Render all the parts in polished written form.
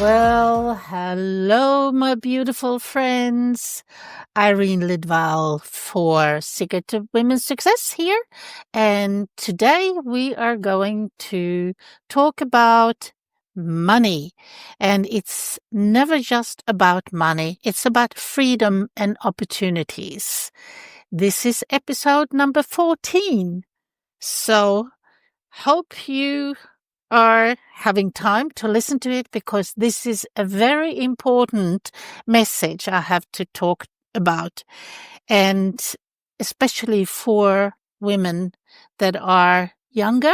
Well, hello, my beautiful friends. Irene Lidval for Secret to Women's Success here. And today we are going to talk about money. And it's never just about money, it's about freedom and opportunities. This is episode number 14. So, hope you are having time to listen to it because this is a very important message I have to talk about. And especially for women that are younger.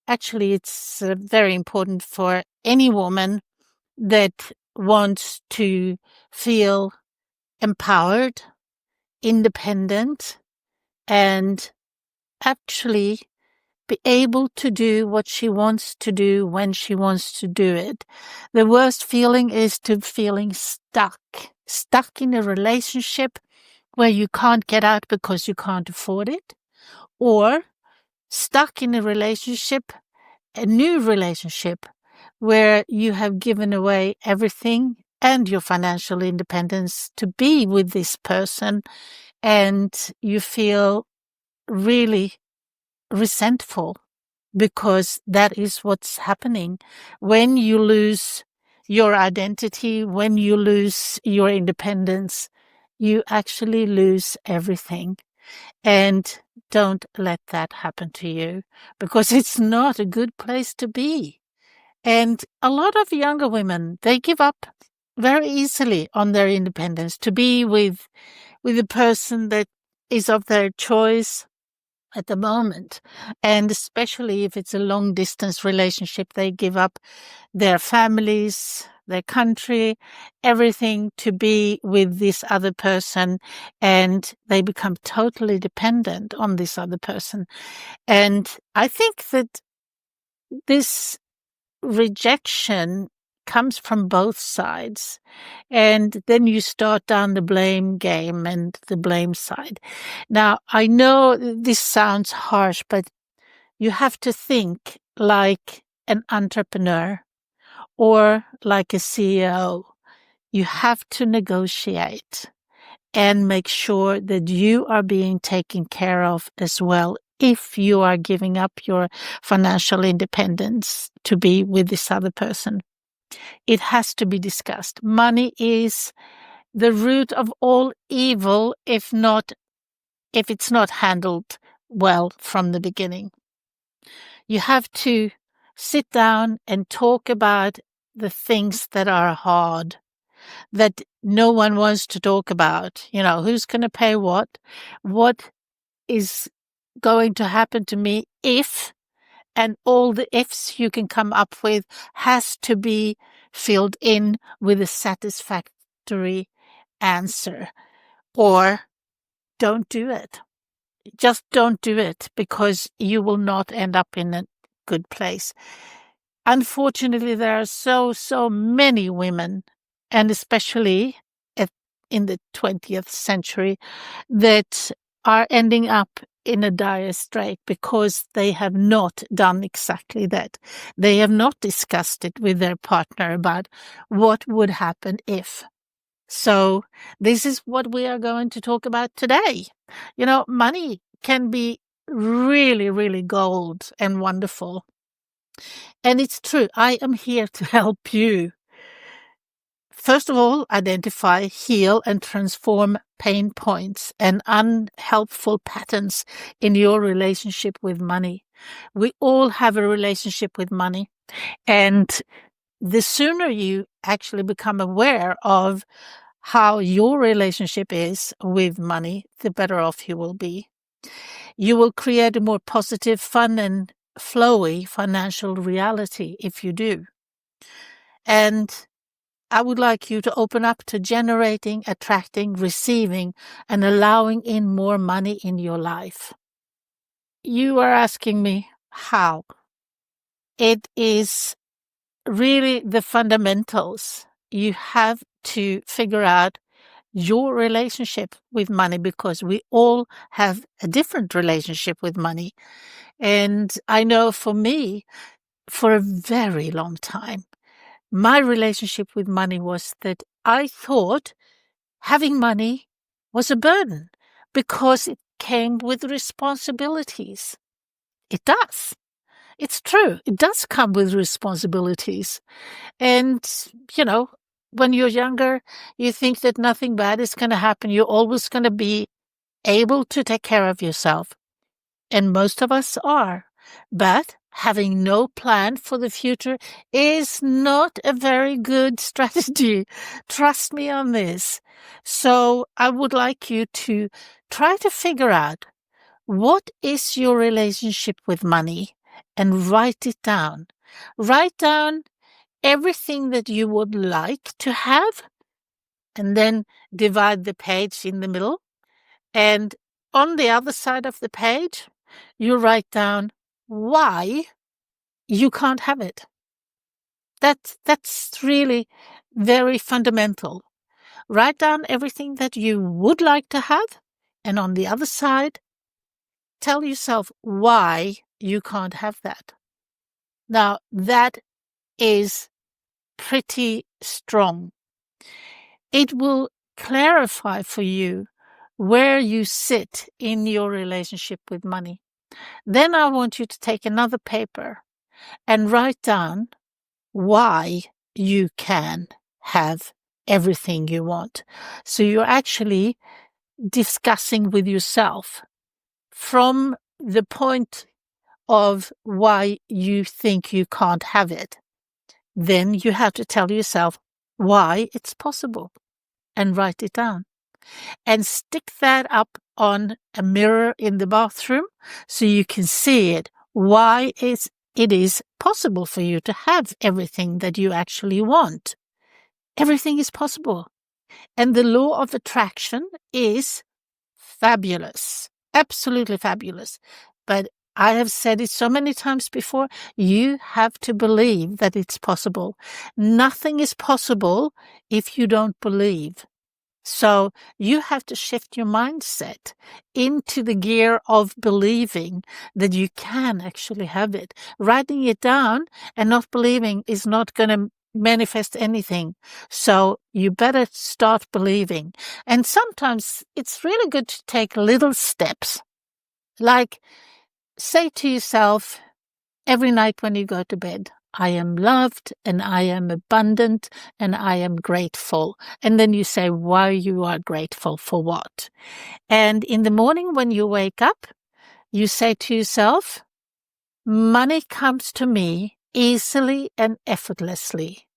Actually, it's very important for any woman that wants to feel empowered, independent, and actually be able to do what she wants to do when she wants to do it. The worst feeling is to feeling stuck in a relationship where you can't get out because you can't afford it, or stuck in a relationship, a new relationship, where you have given away everything and your financial independence to be with this person, and you feel really resentful because that is what's happening. When you lose your identity, when you lose your independence, you actually lose everything. And don't let that happen to you because it's not a good place to be. And a lot of younger women, they give up very easily on their independence to be with a person that is of their choice at the moment. And especially if it's a long distance relationship, they give up their families, their country, everything to be with this other person, and they become totally dependent on this other person. And I think that this rejection comes from both sides. And then you start down the blame game and the blame side. Now, I know this sounds harsh, but you have to think like an entrepreneur or like a CEO. You have to negotiate and make sure that you are being taken care of as well if you are giving up your financial independence to be with this other person. It has to be discussed. Money is the root of all evil if it's not handled well from the beginning. You have to sit down and talk about the things that are hard, that no one wants to talk about. Who's going to pay what is going to happen to me if, and all the ifs you can come up with has to be filled in with a satisfactory answer. Or don't do it. Just don't do it because you will not end up in a good place. Unfortunately, there are so many women, and especially in the 20th century, that are ending up in a dire strait because they have not done exactly that. They have not discussed it with their partner about what would happen if. So this is what we are going to talk about today. Money can be really, really gold and wonderful. And it's true. I am here to help you. First of all, identify, heal, and transform pain points and unhelpful patterns in your relationship with money. We all have a relationship with money. And the sooner you actually become aware of how your relationship is with money, the better off you will be. You will create a more positive, fun, and flowy financial reality if you do. And I would like you to open up to generating, attracting, receiving, and allowing in more money in your life. You are asking me how. It is really the fundamentals. You have to figure out your relationship with money because we all have a different relationship with money. And I know for me, for a very long time, my relationship with money was that I thought having money was a burden because it came with responsibilities. It does. It's true. It does come with responsibilities. And, you know, when you're younger, you think that nothing bad is going to happen. You're always going to be able to take care of yourself. And most of us are. But having no plan for the future is not a very good strategy. Trust me on this. So I would like you to try to figure out what is your relationship with money and write it down. Write down everything that you would like to have and then divide the page in the middle. And on the other side of the page, you write down why you can't have it. That's really very fundamental. Write down everything that you would like to have, and on the other side, tell yourself why you can't have that. Now, that is pretty strong. It will clarify for you where you sit in your relationship with money. Then I want you to take another paper and write down why you can have everything you want. So you're actually discussing with yourself from the point of why you think you can't have it. Then you have to tell yourself why it's possible and write it down. And stick that up on a mirror in the bathroom so you can see it. Why it is possible for you to have everything that you actually want. Everything is possible. And the law of attraction is fabulous. Absolutely fabulous. But I have said it so many times before, you have to believe that it's possible. Nothing is possible if you don't believe. So you have to shift your mindset into the gear of believing that you can actually have it. Writing it down and not believing is not going to manifest anything. So you better start believing. And sometimes it's really good to take little steps. Like say to yourself every night when you go to bed, I am loved and I am abundant and I am grateful. And then you say why you are grateful for what. And in the morning when you wake up, you say to yourself, money comes to me easily and effortlessly.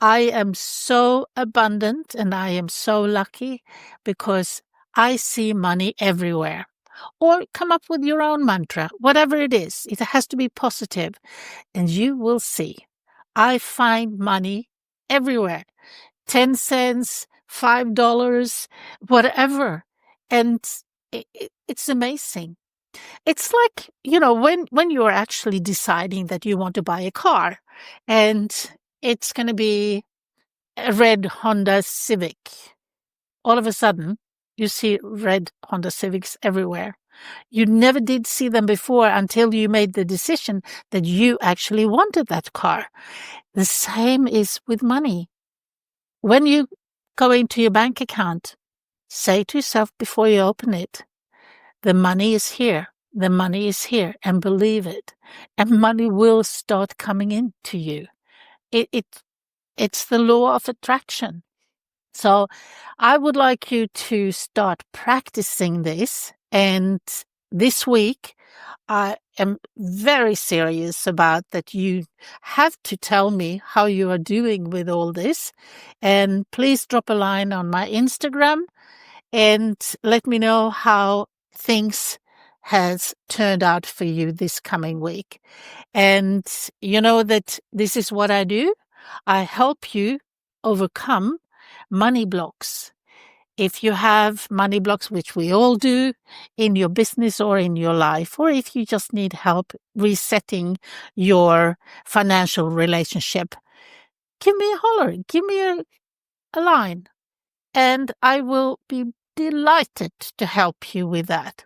I am so abundant and I am so lucky because I see money everywhere. Or come up with your own mantra, whatever it is. It has to be positive. And you will see. I find money everywhere. 10 cents, $5, whatever. And it's amazing. It's like, when you're actually deciding that you want to buy a car and it's going to be a red Honda Civic. All of a sudden, you see red Honda Civics everywhere. You never did see them before until you made the decision that you actually wanted that car. The same is with money. When you go into your bank account, say to yourself before you open it, the money is here. The money is here, and believe it. And money will start coming into you. It's the law of attraction. So I would like you to start practicing this. And this week, I am very serious about that you have to tell me how you are doing with all this. And please drop a line on my Instagram and let me know how things has turned out for you this coming week. And you know that this is what I do. I help you overcome money blocks. If you have money blocks, which we all do in your business or in your life, or if you just need help resetting your financial relationship, give me a holler, give me a line, and I will be delighted to help you with that.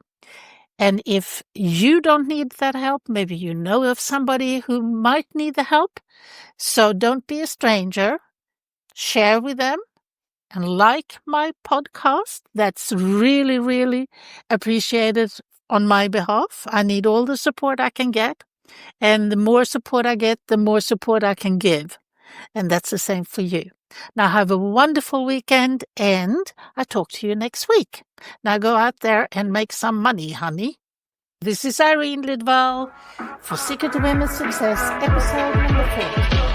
And if you don't need that help, maybe you know of somebody who might need the help. So don't be a stranger. Share with them and like my podcast. That's really, really appreciated on my behalf. I need all the support I can get. And the more support I get, the more support I can give. And that's the same for you. Now have a wonderful weekend, and I talk to you next week. Now go out there and make some money, honey. This is Irene Lidval for Secret to Women's Success, episode number 4.